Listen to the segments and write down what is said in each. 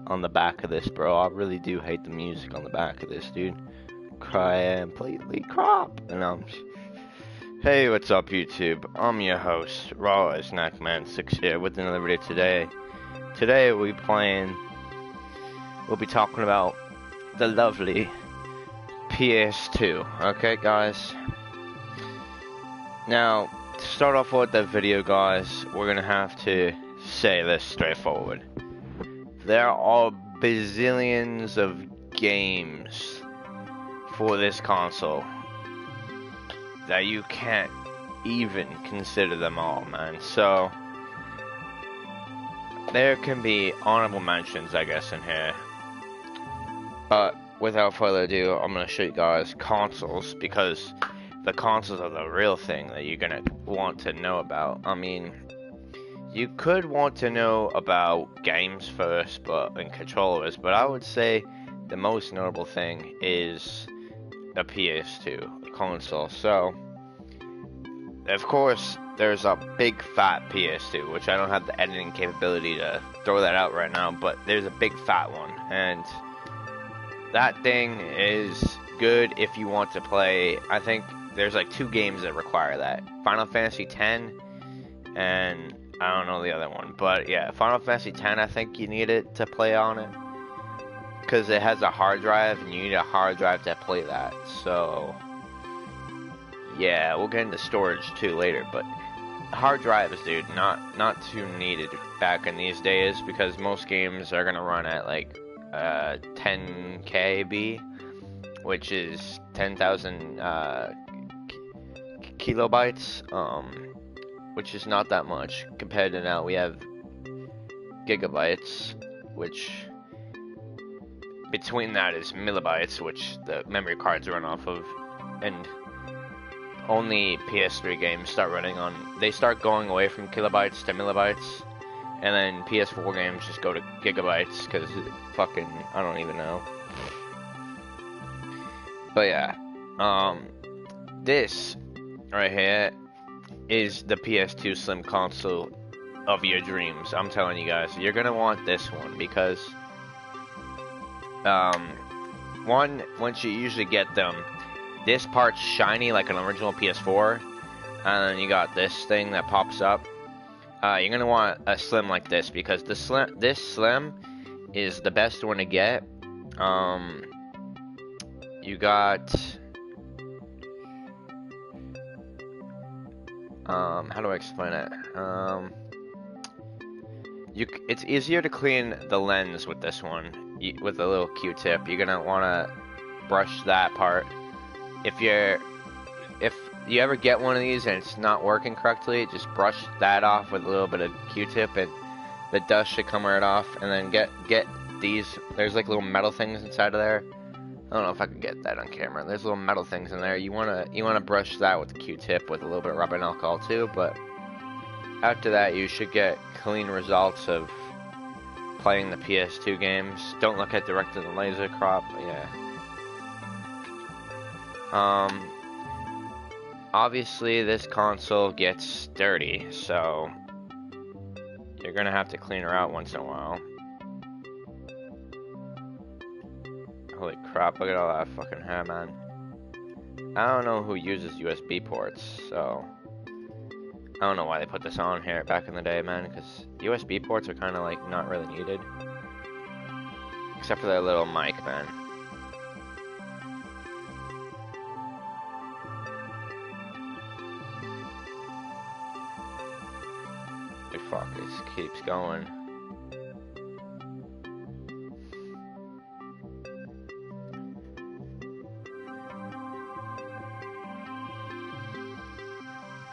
on the back of this, bro. I really do hate the music on the back of this, dude. Cry completely crop. And hey, what's up, YouTube? I'm your host, Ryse KNACKMAN6 here with another video today. Today we'll be talking about the lovely PS2. Okay, guys. Now, to start off with the video, guys, we're gonna have to say this straightforward. There are bazillions of games for this console that you can't even consider them all, man. So there can be honorable mentions, I guess, in here. But without further ado, I'm gonna show you guys consoles, because the consoles are the real thing that you're gonna want to know about. I mean, you could want to know about games first, and controllers, but I would say the most notable thing is the PS2 console. So, of course, there's a big fat PS2, which I don't have the editing capability to throw that out right now, but there's a big fat one, and that thing is good if you want to play. I think there's like 2 games that require that: Final Fantasy X, and I don't know the other one, but yeah, Final Fantasy X, I think you need it to play on it, because it has a hard drive, and you need a hard drive to play that. So yeah, we'll get into storage too later, but hard drives, dude, not too needed back in these days, because most games are gonna run at like 10 KB, which is 10,000 kilobytes, which is not that much compared to now we have gigabytes, which between that is millibytes, which the memory cards run off of, and only PS3 games start running on, they start going away from kilobytes to millibytes, and then PS4 games just go to gigabytes, because fucking, I don't even know. But yeah, this right here is the PS2 Slim console of your dreams. I'm telling you guys, you're gonna want this one, because once you usually get them, this part's shiny like an original PS4, and then you got this thing that pops up. You're gonna want a Slim like this, because this Slim is the best one to get. You got how do I explain it? It's easier to clean the lens with this one, with a little Q-tip. You're gonna want to brush that part. If you ever get one of these and it's not working correctly, just brush that off with a little bit of Q-tip, and the dust should come right off. And then get these. There's like little metal things inside of there. I don't know if I can get that on camera. There's little metal things in there. You wanna brush that with the Q-tip with a little bit of rubbing alcohol too. But after that, you should get clean results of playing the PS2 games. Don't look at direct to the laser crop. Yeah. Obviously this console gets dirty, so you're gonna have to clean her out once in a while. Holy crap, look at all that fucking hair, man. I don't know who uses USB ports, so I don't know why they put this on here back in the day, man, because USB ports are kind of like not really needed, except for that little mic, man. Fuck, this keeps going.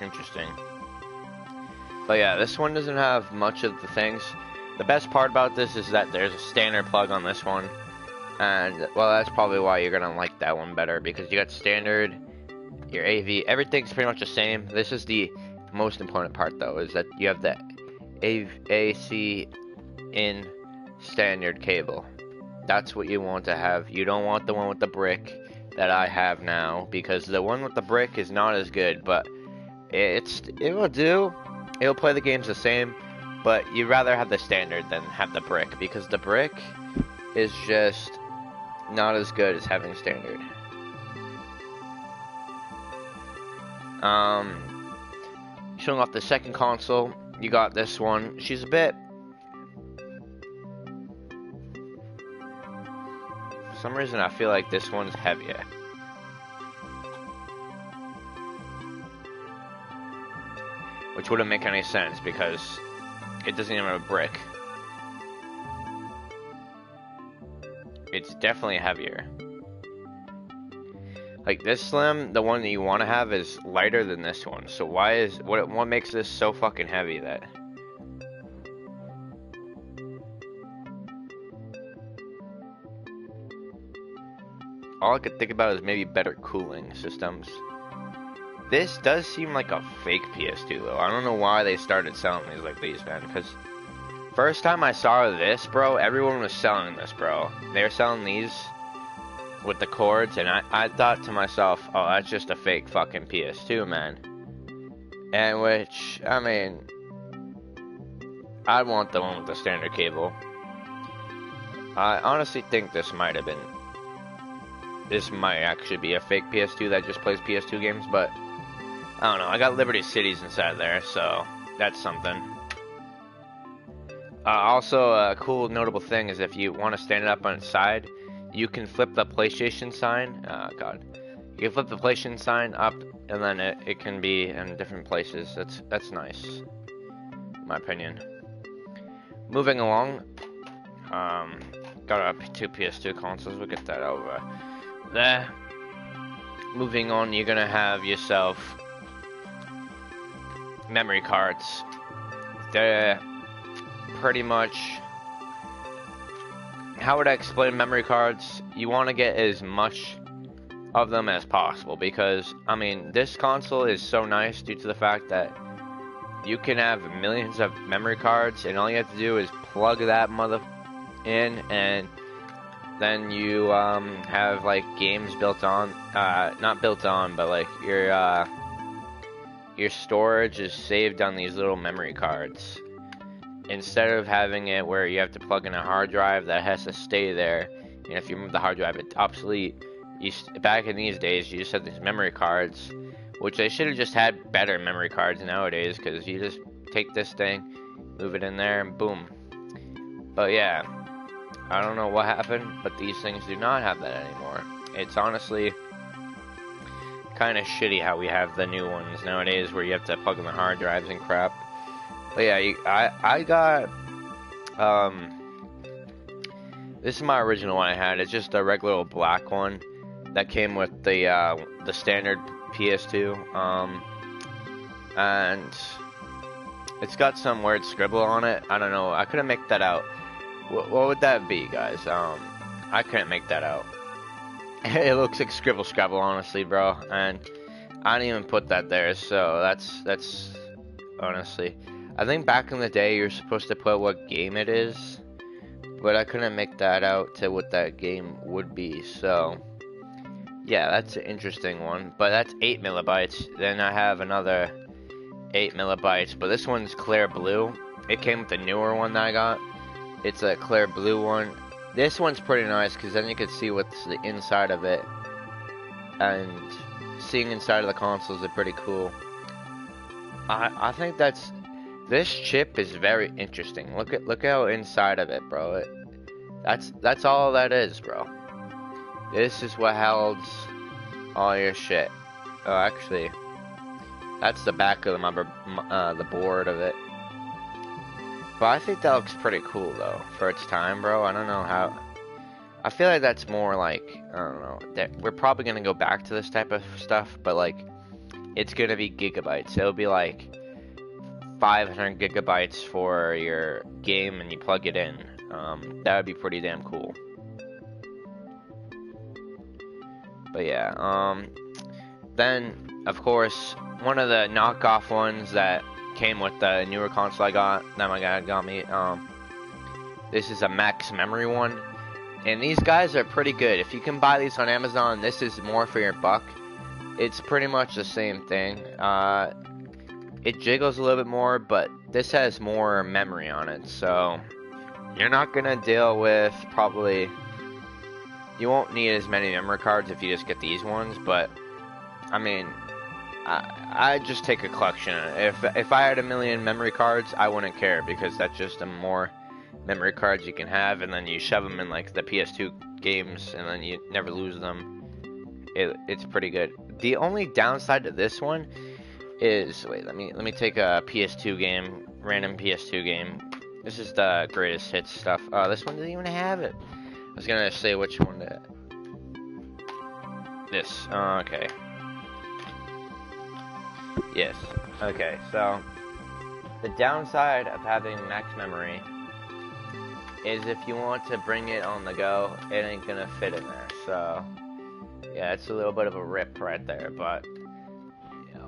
Interesting. But yeah, this one doesn't have much of the things. The best part about this is that there's a standard plug on this one, and well, that's probably why you're gonna like that one better, because you got standard, your AV, everything's pretty much the same. This is the most important part though, is that you have the AC in standard cable. That's what you want to have. You don't want the one with the brick that I have now, because the one with the brick is not as good, but it will do. It'll play the games the same, But you'd rather have the standard than have the brick, because the brick is just not as good as having standard. Showing off the second console, you got this one. She's a bit... For some reason, I feel like this one's heavier. Which wouldn't make any sense, because it doesn't even have a brick. It's definitely heavier. Like this Slim, the one that you want to have is lighter than this one. So why is what makes this so fucking heavy that? All I could think about is maybe better cooling systems. This does seem like a fake PS2 though. I don't know why they started selling these like these, man. Because first time I saw this, bro, everyone was selling this, bro. They were selling these with the cords, and I thought to myself, oh, that's just a fake fucking PS2, man. And which, I mean, I want the one with the standard cable. I honestly think this might actually be a fake PS2 that just plays PS2 games, but I don't know. I got Liberty Cities inside there, so that's something. Also, a cool notable thing is if you want to stand it up on its side, you can flip the PlayStation sign. You can flip the PlayStation sign up, and then it can be in different places. That's nice, in my opinion. Moving along, got two PS2 consoles. We'll get that over there. Moving on, you're gonna have yourself memory cards. They're pretty much, how would I explain memory cards? You want to get as much of them as possible, because I mean this console is so nice due to the fact that you can have millions of memory cards, and all you have to do is plug that mother in, and then you have like games built on, not built on, but like your storage is saved on these little memory cards, instead of having it where you have to plug in a hard drive that has to stay there, and if you move the hard drive it's obsolete. Back in these days you just had these memory cards, which they should have just had better memory cards nowadays, because you just take this thing, move it in there, and boom. But yeah, I don't know what happened, but these things do not have that anymore. It's honestly kind of shitty how we have the new ones nowadays where you have to plug in the hard drives and crap. But yeah, I got this is my original one I had. It's just a regular old black one that came with the standard PS2, and it's got some weird scribble on it. I don't know. I couldn't make that out. What would that be, guys? I couldn't make that out. It looks like scribble scrabble, honestly, bro. And I didn't even put that there. So that's honestly. I think back in the day you're supposed to put what game it is, but I couldn't make that out to what that game would be. So yeah, that's an interesting one. But that's 8 megabytes. Then I have another 8 megabytes, but this one's clear blue. It came with the newer one that I got. It's a clear blue one. This one's pretty nice because then you can see what's the inside of it, and seeing inside of the consoles is pretty cool. I think this chip is very interesting. Look how inside of it, bro. That's all that is, bro. This is what holds all your shit. Oh, actually, that's the back of the board of it. But I think that looks pretty cool though for its time, bro. I don't know how. I feel like that's more like, I don't know. That we're probably gonna go back to this type of stuff, but like, it's gonna be gigabytes. It'll be like 500 gigabytes for your game, and you plug it in. That would be pretty damn cool. But yeah, then of course one of the knockoff ones that came with the newer console I got, that my guy got me, this is a max memory one, and these guys are pretty good. If you can buy these on Amazon, this is more for your buck. It's pretty much the same thing. it jiggles a little bit more, but this has more memory on it, so you're not gonna deal with probably. You won't need as many memory cards if you just get these ones, but I mean, I just take a collection. If I had a million memory cards, I wouldn't care because that's just the more memory cards you can have, and then you shove them in like the PS2 games, and then you never lose them. It's pretty good. The only downside to this one is let me take a PS2 game, random PS2 game. This is the greatest hits stuff. This one doesn't even have it. I was gonna say which one to. This. Okay. Yes. Okay. So the downside of having max memory is if you want to bring it on the go, it ain't gonna fit in there. So yeah, it's a little bit of a rip right there. But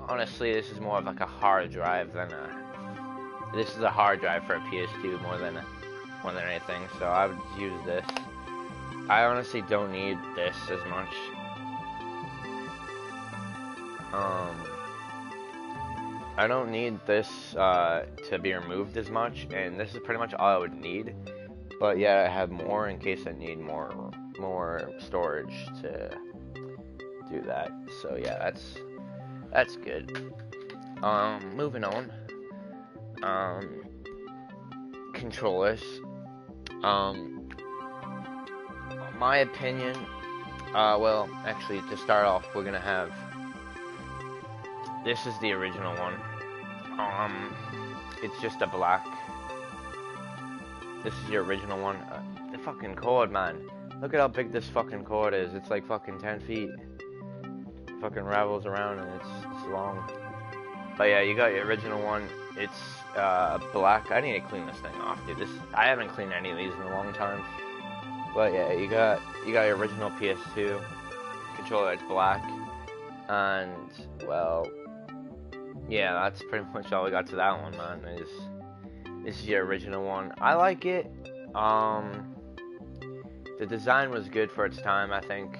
honestly, this is more of like a hard drive than a. This is a hard drive for a PS2 more than anything. So I would use this. I honestly don't need this as much. I don't need this to be removed as much, and this is pretty much all I would need. But yeah, I have more in case I need more storage to do that. So yeah, that's good. Moving on. Controllers. My opinion. Well, actually, to start off, we're gonna have. This is the original one. It's just a black. This is the original one. The fucking cord, man. Look at how big this fucking cord is. It's like fucking 10 feet. Fucking ravels around and it's long. But yeah, you got your original one. It's black. I need to clean this thing off, dude. I haven't cleaned any of these in a long time. But yeah, you got your original PS2 controller. It's black, and well, yeah, that's pretty much all we got to that one, man. This is your original one. I like it. The design was good for its time, I think,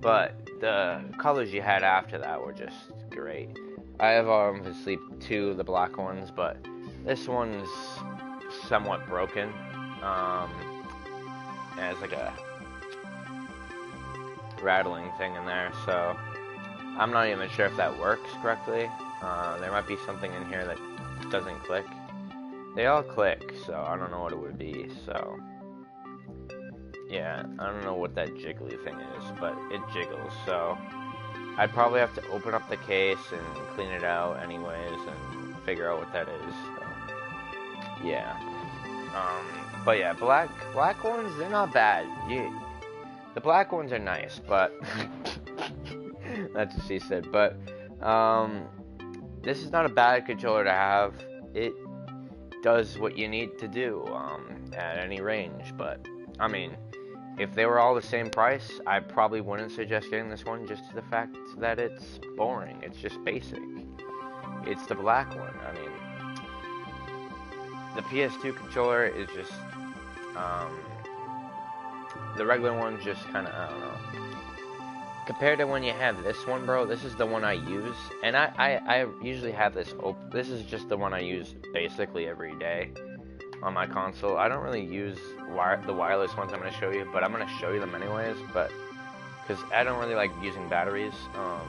but the colors you had after that were just great. I have obviously two of the black ones, but this one's somewhat broken. And it's like a rattling thing in there, so I'm not even sure if that works correctly. There might be something in here that doesn't click. They all click, so I don't know what it would be, so yeah, I don't know what that jiggly thing is, but it jiggles, so I'd probably have to open up the case and clean it out anyways and figure out what that is, so yeah. But yeah, black ones, they're not bad. The black ones are nice, but that's what she said. But this is not a bad controller to have. It does what you need to do at any range. But I mean, if they were all the same price, I probably wouldn't suggest getting this one just to the fact that it's boring. It's just basic. It's the black one. I mean, the PS2 controller is just the regular one just kind of, I don't know. Compared to when you have this one, bro, this is the one I use, and I usually have this open. This is just the one I use basically every day on my console. I don't really use the wireless ones I'm going to show you, but I'm going to show you them anyways, but because I don't really like using batteries. I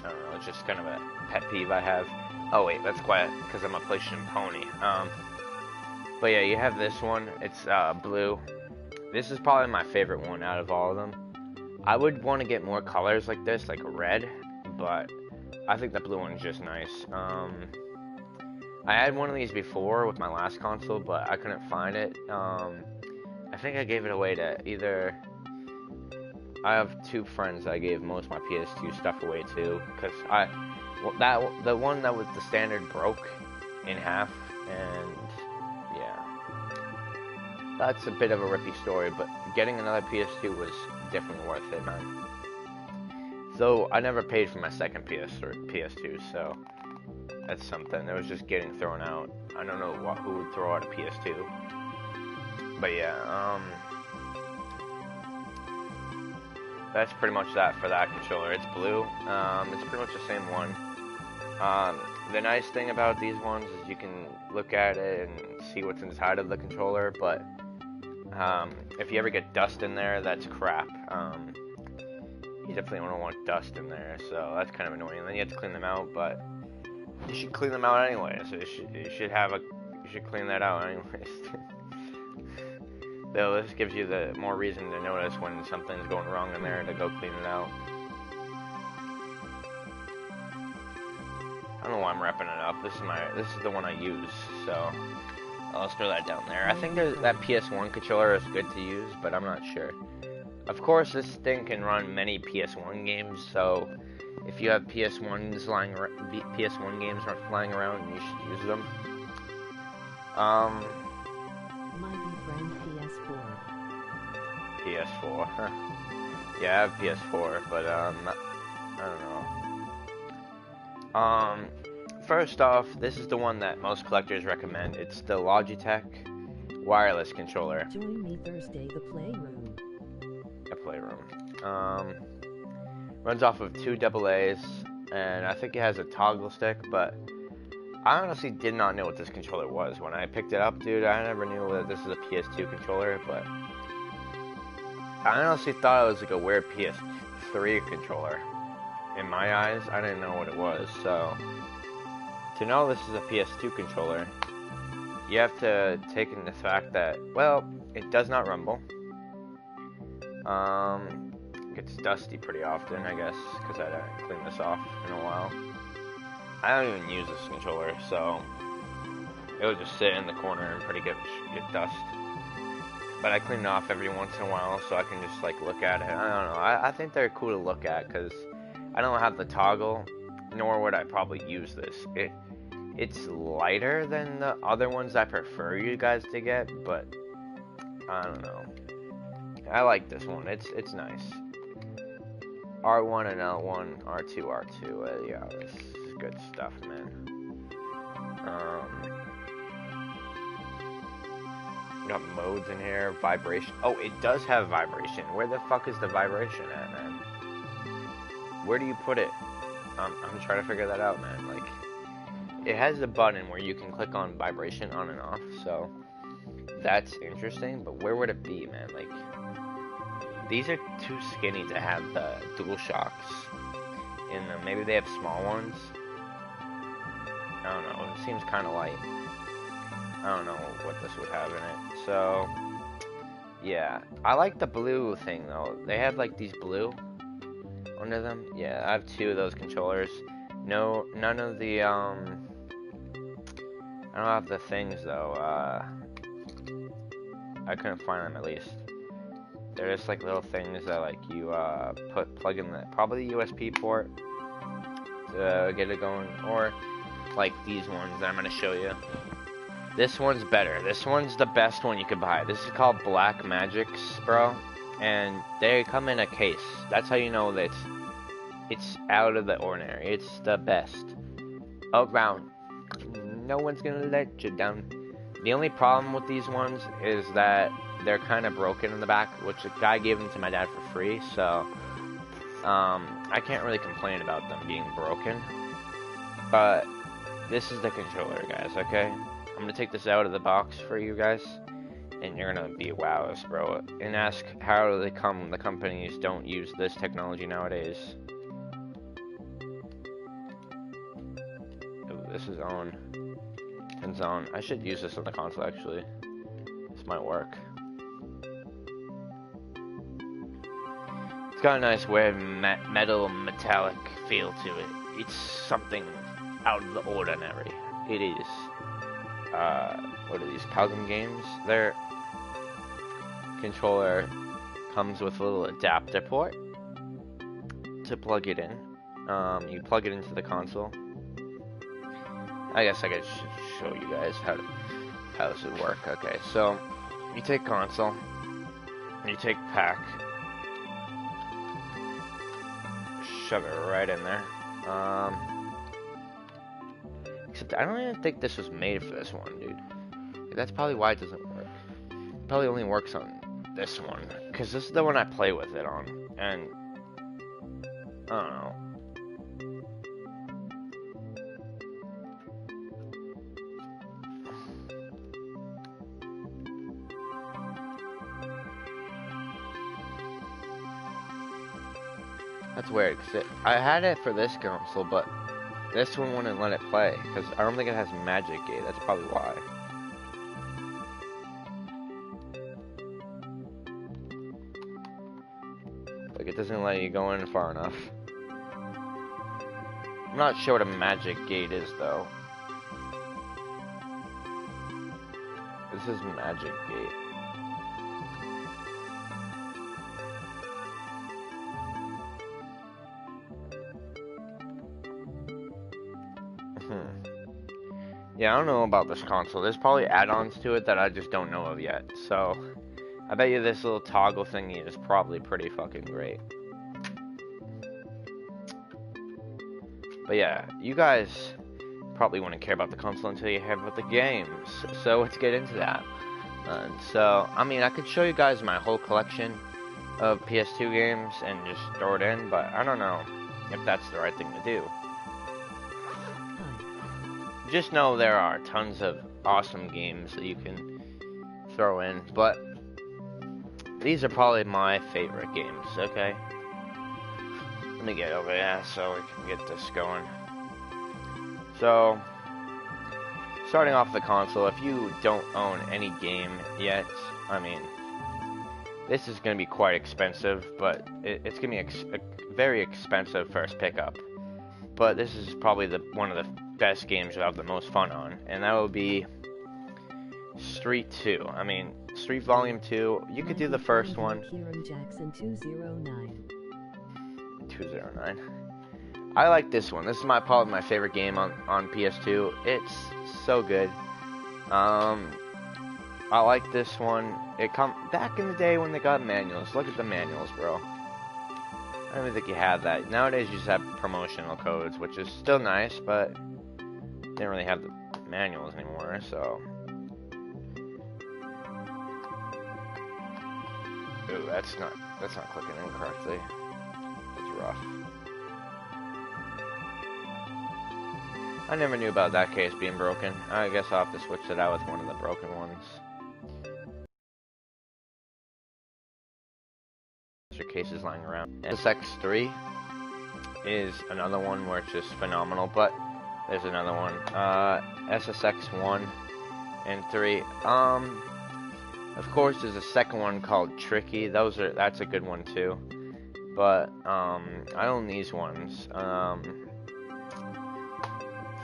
don't know, it's just kind of a pet peeve I have. Oh wait, that's quiet, because I'm a PlayStation pony. But yeah, you have this one. It's blue. This is probably my favorite one out of all of them. I would want to get more colors like this, like red, but I think the blue one's just nice. I had one of these before with my last console, but I couldn't find it. I think I gave it away to either. I have two friends I gave most of my PS2 stuff away to, because the one that was the standard broke in half, and yeah, that's a bit of a rippy story, but getting another PS2 was definitely worth it, man. Though I never paid for my second PS2, so that's something. It was just getting thrown out. I don't know who would throw out a PS2, but yeah, that's pretty much that for that controller. It's blue. It's pretty much the same one. The nice thing about these ones is you can look at it and see what's inside of the controller, but if you ever get dust in there, that's crap. You definitely don't want dust in there, so that's kind of annoying. Then you have to clean them out, but you should clean them out anyway. So you should clean that out anyways. Though this gives you the more reason to notice when something's going wrong in there to go clean it out. I don't know why I'm repping it up. This is the one I use, so I'll just throw that down there. I think that PS1 controller is good to use, but I'm not sure. Of course, this thing can run many PS1 games, so if you have PS1 games lying around, you should use them. Mighty friend PS4. PS4. Yeah, I have PS4, but I don't know. First off, this is the one that most collectors recommend. It's the Logitech wireless controller. Join me Thursday, the playroom. A playroom. Runs off of 2 AA's, and I think it has a toggle stick, but I honestly did not know what this controller was. When I picked it up, dude, I never knew that this is a PS2 controller, but I honestly thought it was like a weird PS3 controller. In my eyes, I didn't know what it was, so to know this is a PS2 controller, you have to take into the fact that, well, it does not rumble. It gets dusty pretty often, I guess, because I didn't clean this off in a while. I don't even use this controller, so it would just sit in the corner and pretty get dust. But I clean it off every once in a while, so I can just like look at it. I don't know. I think they're cool to look at because I don't have the toggle, nor would I probably use this. It's lighter than the other ones I prefer you guys to get, but I don't know. I like this one. It's nice. R1 and L1, R2, R2. Yeah, this is good stuff, man. Got modes in here, vibration. Oh, it does have vibration. Where the fuck is the vibration at, man? Where do you put it? I'm trying to figure that out, man. Like, it has a button where you can click on vibration on and off, so that's interesting, but where would it be, man? Like, these are too skinny to have the dual shocks in them. Maybe they have small ones. I don't know. It seems kind of light. I don't know what this would have in it. So, yeah. I like the blue thing, though. They have, like, these blue under them. Yeah, I have 2 of those controllers. No, none of the, I don't have the things, though. I couldn't find them, at least. They're just, like, little things that, like, you, plug in the, probably the USB port to get it going, or, like, these ones that I'm gonna show you. This one's better. This one's the best one you could buy. This is called Blackmagic's, bro. And they come in a case. That's how you know that it's out of the ordinary. It's the best around. No one's gonna let you down. The only problem with these ones is that they're kind of broken in the back, which the guy gave them to my dad for free, so I can't really complain about them being broken. But this is the controller, guys, okay? I'm gonna take this out of the box for you guys, and you're gonna be wowed, bro, and ask how the companies don't use this technology nowadays. Ooh, this is on. Turns on. I should use this on the console, actually. This might work. It's got a nice weird metallic feel to it. It's something out of the ordinary. It is. What are these, Calgum games? Their controller comes with a little adapter port to plug it in. You plug it into the console. I guess I could show you guys how this would work. Okay, so you take console, you take pack, shove it right in there. Except I don't even think this was made for this one, dude. That's probably why it doesn't work. It probably only works on this one, because this is the one I play with it on, and I don't know. That's weird, cause I had it for this console, but this one wouldn't let it play, because I don't think it has Magic Gate, that's probably why. Like, it doesn't let you go in far enough. I'm not sure what a Magic Gate is, though. This is Magic Gate. Yeah, I don't know about this console. There's probably add-ons to it that I just don't know of yet. So, I bet you this little toggle thingy is probably pretty fucking great. But yeah, you guys probably wouldn't care about the console until you hear about the games. So let's get into that. So, I mean, I could show you guys my whole collection of PS2 games and just throw it in, but I don't know if that's the right thing to do. Just know there are tons of awesome games that you can throw in, but these are probably my favorite games, okay? Let me get over here so we can get this going. So, starting off the console, if you don't own any game yet, I mean, this is going to be quite expensive, but it's going to be a very expensive first pickup. But this is probably one of the best games you'll have the most fun on, and that would be Street 2. I mean, Street Volume 2, you could do the first one. 209. I like this one. This is probably my favorite game on PS2. It's so good. I like this one. It back in the day when they got manuals. Look at the manuals, bro. I don't even think you have that. Nowadays you just have promotional codes, which is still nice, but they don't really have the manuals anymore, so. Ooh, that's not clicking in correctly. It's rough. I never knew about that case being broken. I guess I'll have to switch it out with one of the broken ones. Cases lying around. SSX3 is another one where it's just phenomenal, but there's another one. SSX1 and 3. Of course, there's a second one called Tricky. That's a good one too. But I own these ones.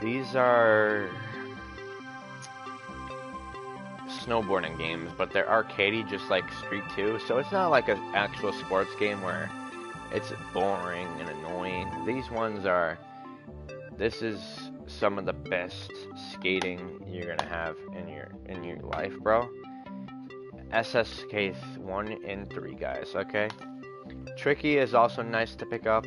These are snowboarding games, but they're arcadey just like Street 2, so it's not like an actual sports game where it's boring and annoying. These ones are, this is some of the best skating you're gonna have in your life, bro. SSK 1 and 3, guys, okay? Tricky is also nice to pick up.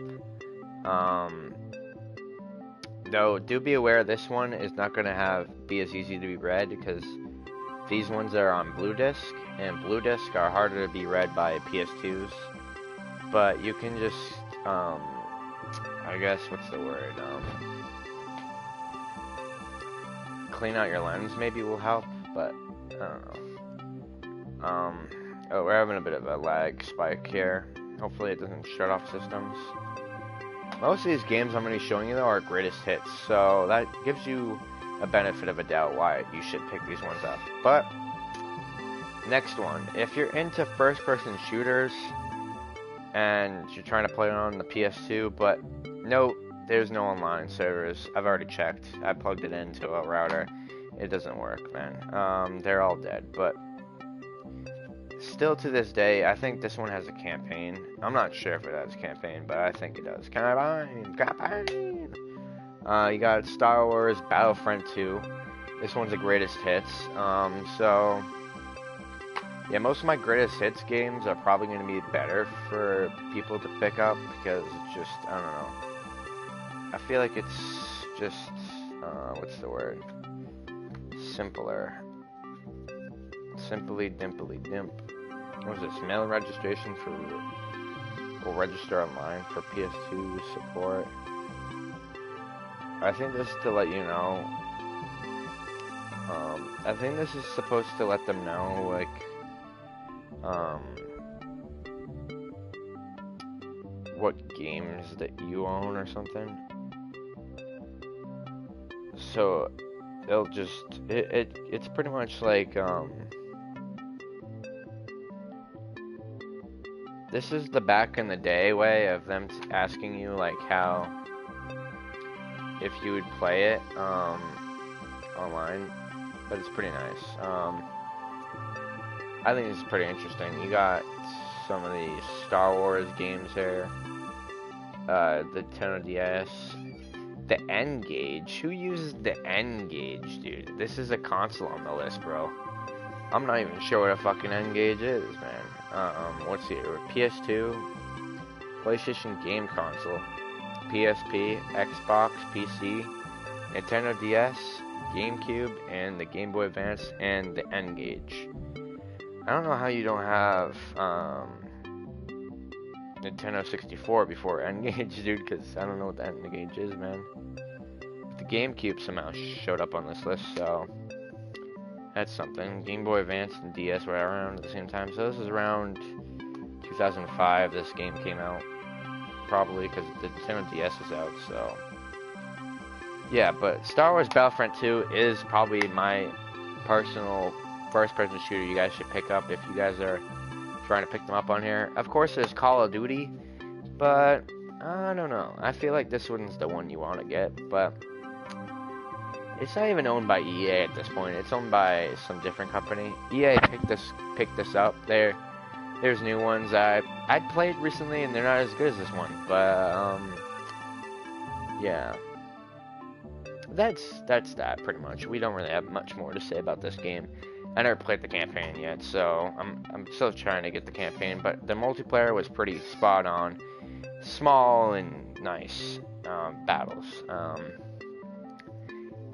Though, do be aware this one is not gonna be as easy to be read, because these ones are on blue disc, and blue disc are harder to be read by PS2s. But you can just, I guess, what's the word? Clean out your lens maybe will help, but I don't know. Oh, we're having a bit of a lag spike here. Hopefully it doesn't shut off systems. Most of these games I'm going to be showing you though are greatest hits, so that gives you a benefit of a doubt why you should pick these ones up. But next one, if you're into first-person shooters and you're trying to play it on the PS2, but no, there's no online servers. I've already checked. I plugged it into a router. It doesn't work, man. They're all dead. But still to this day, I think this one has a campaign. I'm not sure if it has a campaign, but I think it does. Campaign. You got Star Wars Battlefront 2. This one's the greatest hits. So yeah, most of my greatest hits games are probably going to be better for people to pick up, because it's just, I don't know. I feel like it's just, what's the word? Simpler. Simply dimply dimp. What is this? Mail registration will register online for PS2 support. I think this is to let you know. I think this is supposed to let them know, like, what games that you own or something. So they'll just it's pretty much like this is the back in the day way of them asking you like how if you would play it online, but it's pretty nice. I think it's pretty interesting. You got some of the Star Wars games here, the Nintendo DS, the N-Gage. Who uses the N-Gage, dude? This is a console on the list, bro. I'm not even sure what a fucking N-Gage is, man. What's here? PS2, PlayStation game console, PSP, Xbox, PC, Nintendo DS, GameCube, and the Game Boy Advance, and the N-Gage. I don't know how you don't have Nintendo 64 before N-Gage, dude, because I don't know what the N-Gage is, man. But the GameCube somehow showed up on this list, so that's something. Game Boy Advance and DS were around at the same time, so this is around 2005 this game came out, probably, because the Nintendo DS is out, so yeah. But Star Wars Battlefront 2 is probably my personal first-person shooter you guys should pick up if you guys are trying to pick them up on here. Of course, there's Call of Duty, but I don't know. I feel like this one's the one you want to get, but it's not even owned by EA at this point. It's owned by some different company. EA picked this up. There's new ones I'd played recently, and they're not as good as this one. But yeah, that's that pretty much. We don't really have much more to say about this game. I never played the campaign yet, so I'm still trying to get the campaign. But the multiplayer was pretty spot on, small and nice battles.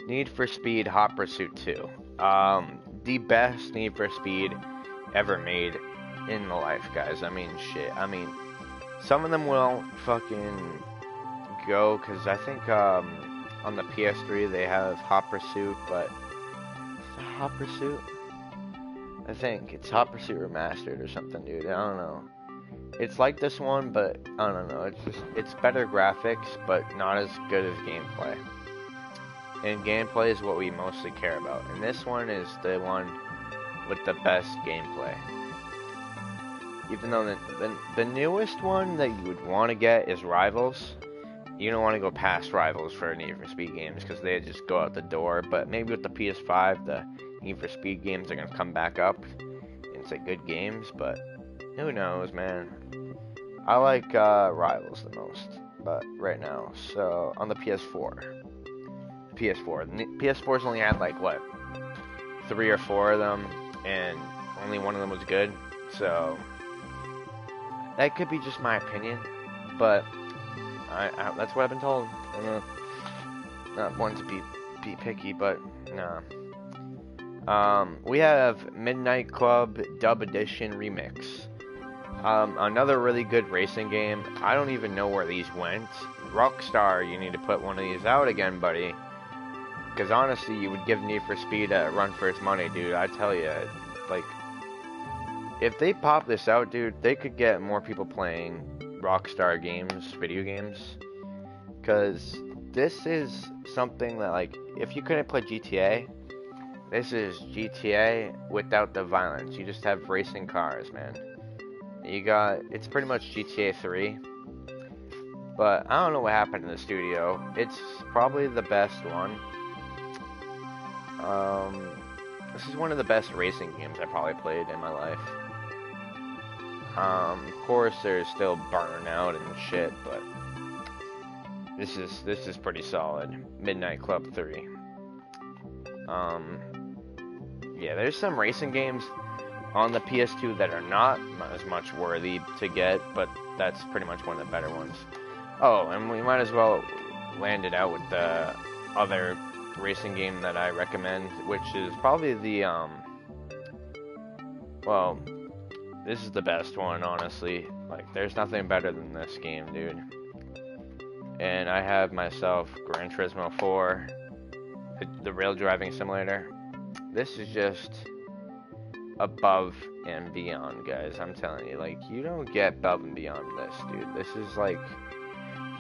Need for Speed Hot Pursuit 2. The best Need for Speed ever made in the life, guys. I mean, shit. I mean, some of them won't fucking go, because I think on the PS3 they have Hot Pursuit, but is it Hot Pursuit? I think it's Hot Pursuit Remastered or something, dude. I don't know. It's like this one, but I don't know. It's better graphics, but not as good as gameplay. And gameplay is what we mostly care about. And this one is the one with the best gameplay. Even though the newest one that you would want to get is Rivals. You don't want to go past Rivals for Need for Speed games because they just go out the door. But maybe with the PS5, the Need for Speed games are going to come back up and say good games. But who knows, man. I like Rivals the most, but right now. So on the PS4. The PS4's only had like what, 3 or 4 of them, and only one of them was good. So that could be just my opinion, but I that's what I've been told. Not one to be picky, but nah. We have Midnight Club Dub Edition Remix. Another really good racing game. I don't even know where these went. Rockstar, you need to put one of these out again, buddy. Because honestly, you would give Need for Speed a run for its money, dude. I tell you, like, if they pop this out, dude, they could get more people playing Rockstar games, video games. Because this is something that, like, if you couldn't play GTA, this is GTA without the violence. You just have racing cars, man. It's pretty much GTA 3. But I don't know what happened in the studio. It's probably the best one. This is one of the best racing games I probably played in my life. Of course, there's still Burnout and shit, but this is pretty solid. Midnight Club 3. Yeah, there's some racing games on the PS2 that are not as much worthy to get, but that's pretty much one of the better ones. Oh, and we might as well land it out with the other racing game that I recommend, which is probably the well, this is the best one, honestly. Like, there's nothing better than this game, dude. And I have myself Gran Turismo 4, the rail driving simulator. This is just above and beyond, guys. I'm telling you, like, you don't get above and beyond this, dude. This is like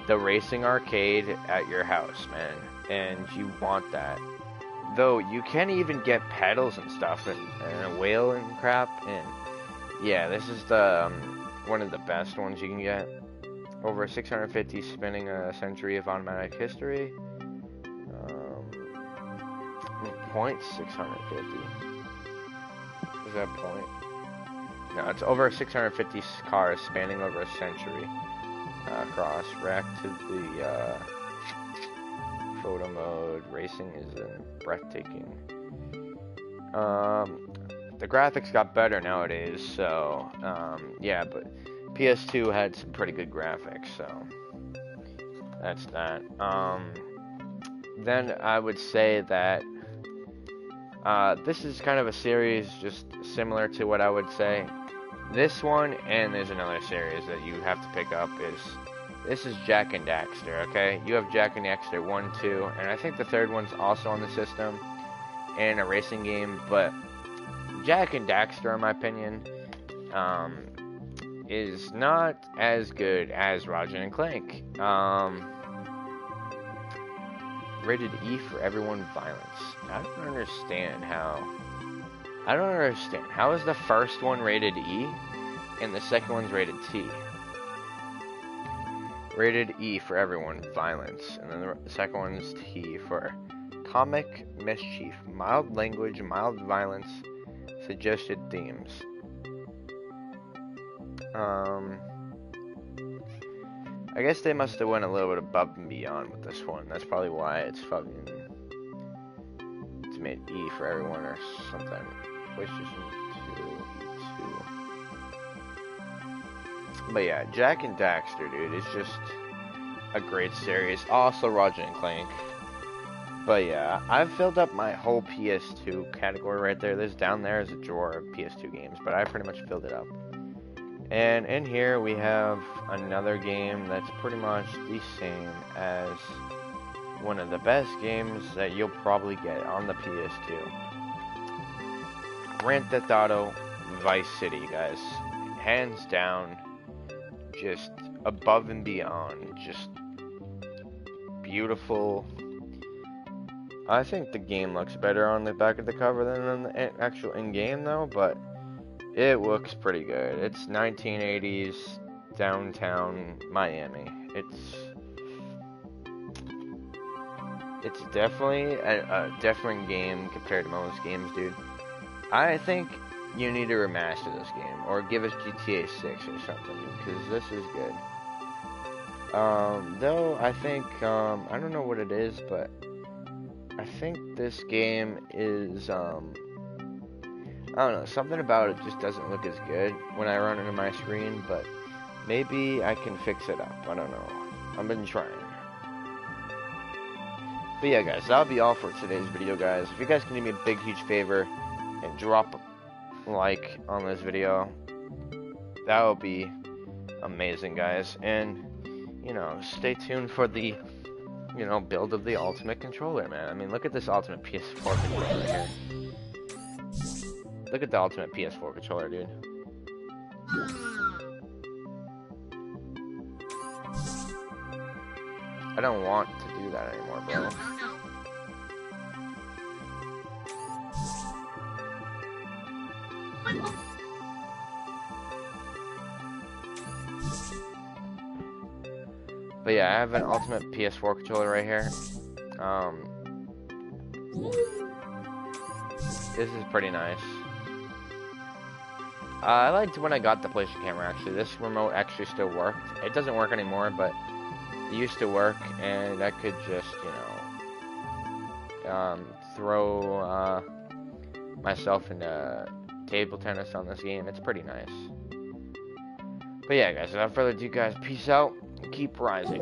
the racing arcade at your house, man, and you want that. Though you can even get pedals and stuff, and a wheel and crap, and yeah, this is the one of the best ones you can get. Over 650 spinning a century of automatic history. Point 650. Is that point? No, it's over 650 cars spanning over a century. Across. Rack to the photo mode. Racing is breathtaking. The graphics got better nowadays, so yeah, but PS2 had some pretty good graphics, so that's that. Then I would say that this is kind of a series just similar to what I would say. This one, and there's another series that you have to pick up, this is Jak and Daxter, okay? You have Jak and Daxter 1, 2, and I think the third one's also on the system in a racing game, but Jak and Daxter, in my opinion, is not as good as Ratchet and Clank. Rated E for everyone violence. I don't understand how. How is the first one rated E and the second one's rated T? Rated E for everyone violence, and then the second one's T for comic mischief, mild language, mild violence, suggested themes. I guess they must have went a little bit above and beyond with this one. That's probably why it's made E for everyone or something. PlayStation 2, E2. But yeah, Jak and Daxter, dude, is just a great series. Also Ratchet and Clank. But yeah, I've filled up my whole PS2 category right there. This down there is a drawer of PS2 games, but I pretty much filled it up. And in here we have another game that's pretty much the same as one of the best games that you'll probably get on the PS2. Grand Theft Auto Vice City, guys. Hands down, just above and beyond, just beautiful. I think the game looks better on the back of the cover than on the actual in-game though, but it looks pretty good. It's 1980s downtown Miami. It's definitely a different game compared to most games, dude. I think you need to remaster this game or give us GTA 6 or something, because this is good. Though I think I don't know what it is, but I think this game is I don't know, something about it just doesn't look as good when I run it on my screen, but maybe I can fix it up. I don't know. I've been trying. But yeah, guys, that'll be all for today's video, guys. If you guys can do me a big, huge favor and drop a like on this video, that would be amazing, guys. And, you know, stay tuned for the, you know, build of the ultimate controller, man. I mean, look at this ultimate PS4 controller right here. Look at the ultimate PS4 controller, dude. I don't want to do that anymore, bro. But yeah, I have an ultimate PS4 controller right here. This is pretty nice. I liked when I got the PlayStation camera, actually. This remote actually still worked. It doesn't work anymore, but it used to work, and I could just, you know, throw myself into table tennis on this game. It's pretty nice. But yeah, guys, without further ado, guys, peace out and keep rising.